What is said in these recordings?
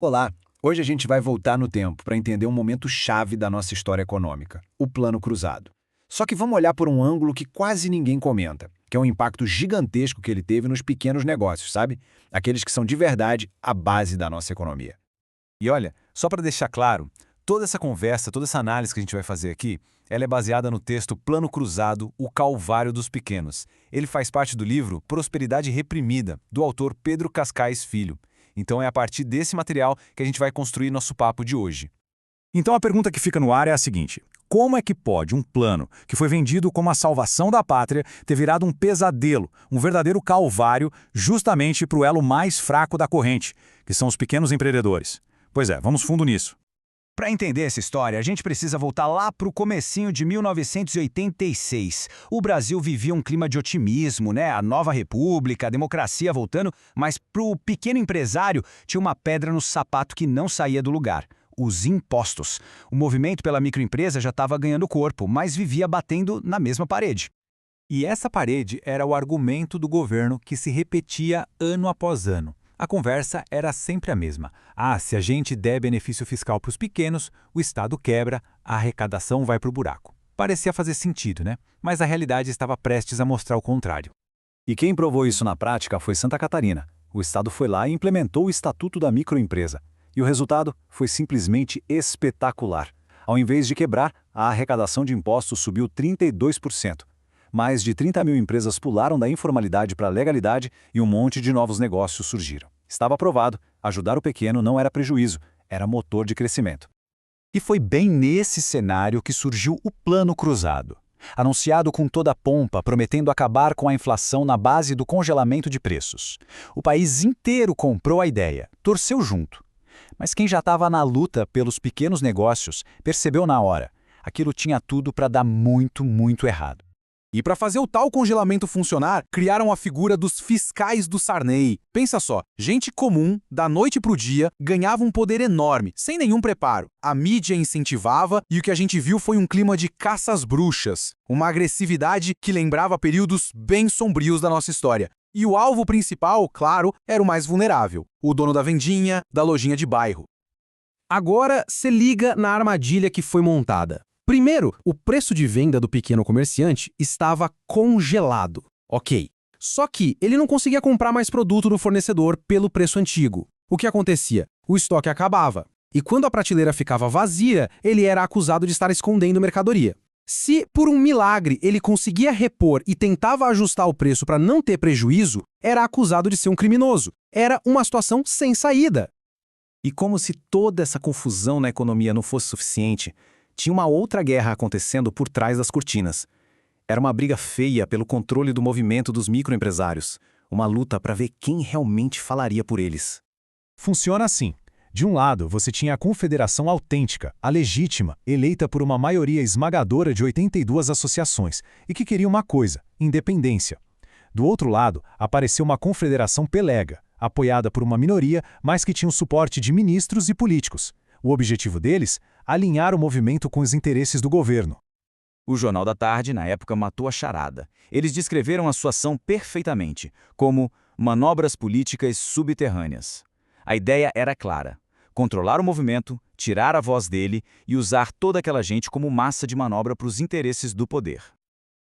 Olá! Hoje a gente vai voltar no tempo para entender um momento chave da nossa história econômica, o Plano Cruzado. Só que vamos olhar por um ângulo que quase ninguém comenta, que é o impacto gigantesco que ele teve nos pequenos negócios, sabe? Aqueles que são de verdade a base da nossa economia. E olha, só para deixar claro, toda essa conversa, toda essa análise que a gente vai fazer aqui, ela é baseada no texto Plano Cruzado, o Calvário dos Pequenos. Ele faz parte do livro Prosperidade Reprimida, do autor Pedro Cascais Filho. Então é a partir desse material que a gente vai construir nosso papo de hoje. Então a pergunta que fica no ar é a seguinte: como é que pode um plano que foi vendido como a salvação da pátria ter virado um pesadelo, um verdadeiro calvário, justamente para o elo mais fraco da corrente, que são os pequenos empreendedores? Pois é, vamos fundo nisso. Para entender essa história, a gente precisa voltar lá para o comecinho de 1986. O Brasil vivia um clima de otimismo, né? A nova república, a democracia voltando, mas para o pequeno empresário tinha uma pedra no sapato que não saía do lugar: os impostos. O movimento pela microempresa já estava ganhando corpo, mas vivia batendo na mesma parede. E essa parede era o argumento do governo que se repetia ano após ano. A conversa era sempre a mesma. Se a gente der benefício fiscal para os pequenos, o Estado quebra, a arrecadação vai para o buraco. Parecia fazer sentido, né? Mas a realidade estava prestes a mostrar o contrário. E quem provou isso na prática foi Santa Catarina. O Estado foi lá e implementou o Estatuto da Microempresa. E o resultado foi simplesmente espetacular. Ao invés de quebrar, a arrecadação de impostos subiu 32%. Mais de 30 mil empresas pularam da informalidade para a legalidade e um monte de novos negócios surgiram. Estava provado, ajudar o pequeno não era prejuízo, era motor de crescimento. E foi bem nesse cenário que surgiu o Plano Cruzado. Anunciado com toda a pompa, prometendo acabar com a inflação na base do congelamento de preços. O país inteiro comprou a ideia, torceu junto. Mas quem já estava na luta pelos pequenos negócios percebeu na hora: aquilo tinha tudo para dar muito, muito errado. E para fazer o tal congelamento funcionar, criaram a figura dos fiscais do Sarney. Pensa só, gente comum, da noite para o dia, ganhava um poder enorme, sem nenhum preparo. A mídia incentivava e o que a gente viu foi um clima de caça às bruxas. Uma agressividade que lembrava períodos bem sombrios da nossa história. E o alvo principal, claro, era o mais vulnerável: o dono da vendinha, da lojinha de bairro. Agora, se liga na armadilha que foi montada. Primeiro, o preço de venda do pequeno comerciante estava congelado. Ok. Só que ele não conseguia comprar mais produto do fornecedor pelo preço antigo. O que acontecia? O estoque acabava. E quando a prateleira ficava vazia, ele era acusado de estar escondendo mercadoria. Se, por um milagre, ele conseguia repor e tentava ajustar o preço para não ter prejuízo, era acusado de ser um criminoso. Era uma situação sem saída. E como se toda essa confusão na economia não fosse suficiente, tinha uma outra guerra acontecendo por trás das cortinas. Era uma briga feia pelo controle do movimento dos microempresários, uma luta para ver quem realmente falaria por eles. Funciona assim. De um lado, você tinha a Confederação Autêntica, a legítima, eleita por uma maioria esmagadora de 82 associações, e que queria uma coisa: independência. Do outro lado, apareceu uma Confederação Pelega, apoiada por uma minoria, mas que tinha o suporte de ministros e políticos. O objetivo deles? Alinhar o movimento com os interesses do governo. O Jornal da Tarde, na época, matou a charada. Eles descreveram a sua ação perfeitamente, como manobras políticas subterrâneas. A ideia era clara: controlar o movimento, tirar a voz dele e usar toda aquela gente como massa de manobra para os interesses do poder.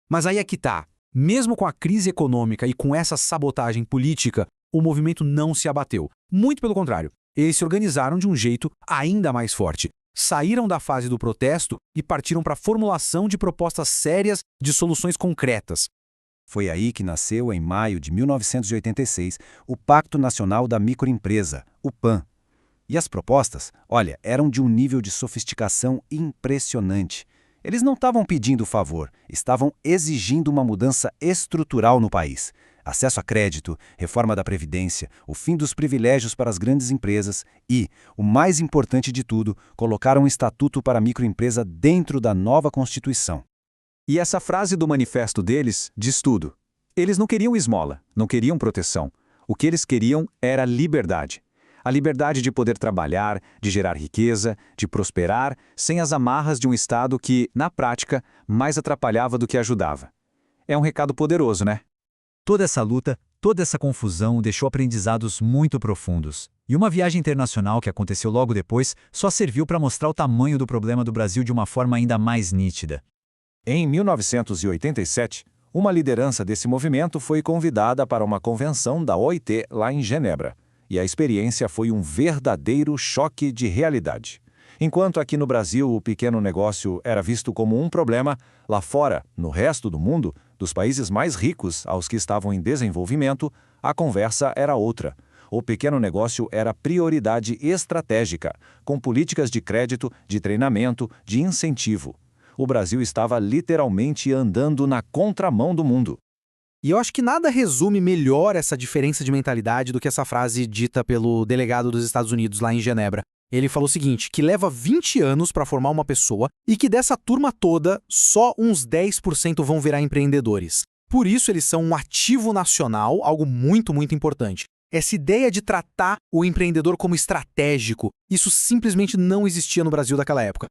Mas aí é que tá. Mesmo com a crise econômica e com essa sabotagem política, o movimento não se abateu. Muito pelo contrário. Eles se organizaram de um jeito ainda mais forte. Saíram da fase do protesto e partiram para a formulação de propostas sérias de soluções concretas. Foi aí que nasceu, em maio de 1986, o Pacto Nacional da Microempresa, o PAN. E as propostas, olha, eram de um nível de sofisticação impressionante. Eles não estavam pedindo favor, estavam exigindo uma mudança estrutural no país. Acesso a crédito, reforma da Previdência, o fim dos privilégios para as grandes empresas e, o mais importante de tudo, colocaram um estatuto para a microempresa dentro da nova Constituição. E essa frase do manifesto deles diz tudo. Eles não queriam esmola, não queriam proteção. O que eles queriam era liberdade. A liberdade de poder trabalhar, de gerar riqueza, de prosperar, sem as amarras de um Estado que, na prática, mais atrapalhava do que ajudava. É um recado poderoso, né? Toda essa luta Toda essa confusão deixou aprendizados muito profundos. E uma viagem internacional que aconteceu logo depois só serviu para mostrar o tamanho do problema do Brasil de uma forma ainda mais nítida. Em 1987, uma liderança desse movimento foi convidada para uma convenção da OIT lá em Genebra. E a experiência foi um verdadeiro choque de realidade. Enquanto aqui no Brasil o pequeno negócio era visto como um problema, lá fora, no resto do mundo, dos países mais ricos aos que estavam em desenvolvimento, a conversa era outra. O pequeno negócio era prioridade estratégica, com políticas de crédito, de treinamento, de incentivo. O Brasil estava literalmente andando na contramão do mundo. E eu acho que nada resume melhor essa diferença de mentalidade do que essa frase dita pelo delegado dos Estados Unidos lá em Genebra. Ele falou o seguinte, que leva 20 anos para formar uma pessoa e que dessa turma toda, só uns 10% vão virar empreendedores. Por isso, eles são um ativo nacional, algo muito, muito importante. Essa ideia de tratar o empreendedor como estratégico, isso simplesmente não existia no Brasil daquela época.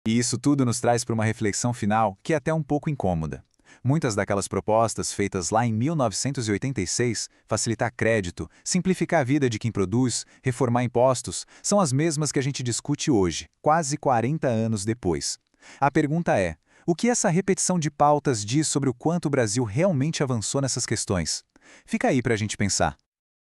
E isso tudo nos traz para uma reflexão final que é até um pouco incômoda. Muitas daquelas propostas feitas lá em 1986, facilitar crédito, simplificar a vida de quem produz, reformar impostos, são as mesmas que a gente discute hoje, quase 40 anos depois. A pergunta é, o que essa repetição de pautas diz sobre o quanto o Brasil realmente avançou nessas questões? Fica aí para a gente pensar.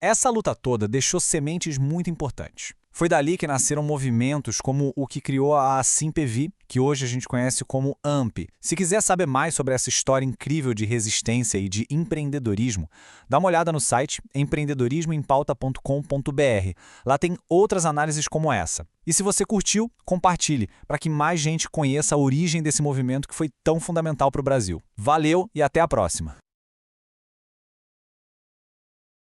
Essa luta toda deixou sementes muito importantes. Foi dali que nasceram movimentos como o que criou a Simpevi, que hoje a gente conhece como AMP. Se quiser saber mais sobre essa história incrível de resistência e de empreendedorismo, dá uma olhada no site empreendedorismoempauta.com.br. Lá tem outras análises como essa. E se você curtiu, compartilhe, para que mais gente conheça a origem desse movimento que foi tão fundamental para o Brasil. Valeu e até a próxima!